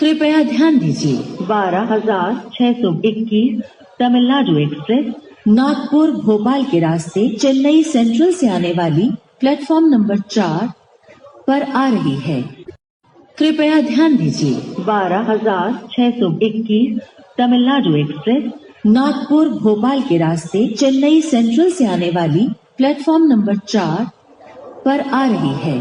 कृपया ध्यान दीजिए 12,621 तमिलनाडु एक्सप्रेस नागपुर भोपाल के रास्ते चेन्नई सेंट्रल से आने वाली प्लेटफॉर्म नंबर 4 पर आ रही है। कृपया ध्यान दीजिए 12,621 तमिलनाडु एक्सप्रेस नागपुर भोपाल के रास्ते चेन्नई सेंट्रल से आने वाली प्लेटफॉर्म नंबर 4 पर आ रही है।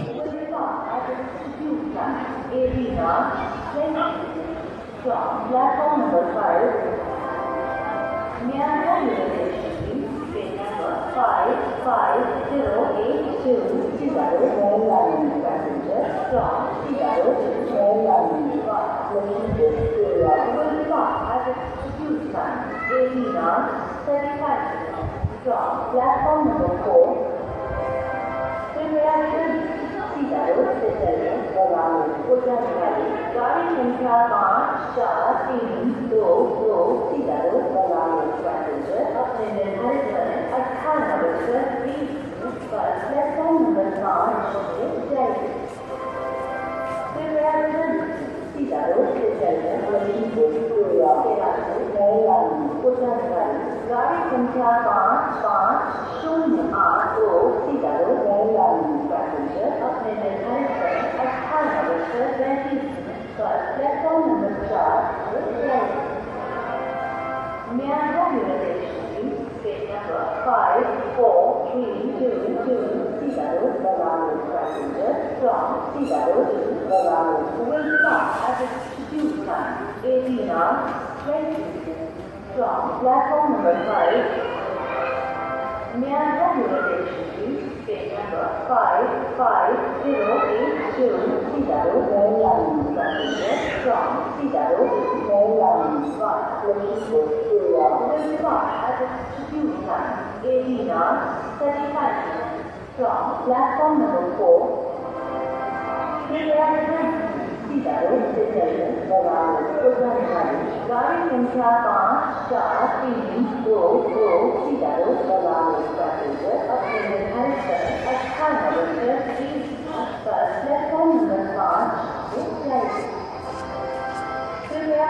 Platform number 5. May I have your attention, please? Train number 55082 Seattle Maryland passenger from Seattle to Maryland. Location area will stop at execute time 18:35 from platform number 4. Prepare to Seattle Station around January. गाड़ी संख्या 54322 Seattle around passenger अपने निर्धारित समय 18:20 पर platform number 5 से जाएगी। कृपया Seattle Station Location area के रास्ते Maryland को जाने वाली गाड़ी संख्या 55082 Seattle Maryland passenger अपने निर्धारित समय 18:35 पर प्लेटफॉर्म नंबर 4 से जाएगी। May I have your attention, please? Train number 54322 Seattle Maryland passenger from Seattle to Maryland will stop at execute time 18:20 from platform number 5. May I have your attention, please? Train number 55082 Seattle Maryland passenger from Seattle to Maryland. Location area will stop at execute time 18:35 from platform number 4. Seattle Station around January. गाड़ी संख्या 54322 Seattle around passenger अपने निर्धारित समय 18:20 पर platform number 5 से जाएगी। कृपया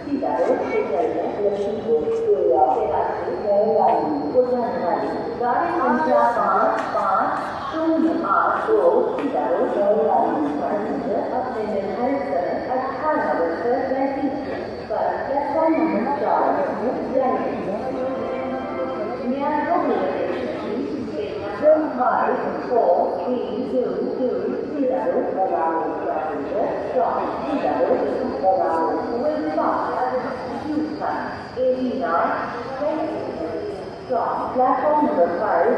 Seattle Station Location area के रास्ते Maryland को जाने वाली गाड़ी संख्या 55082 Seattle Maryland passenger अपने निर्धारित समय 18:20 पर प्लेटफॉर्म नंबर 4 से जाएगी। May I have your attention, please? Train number 54322 Seattle Maryland passenger from Seattle to Maryland will stop at execute time 18:20 from platform number 5.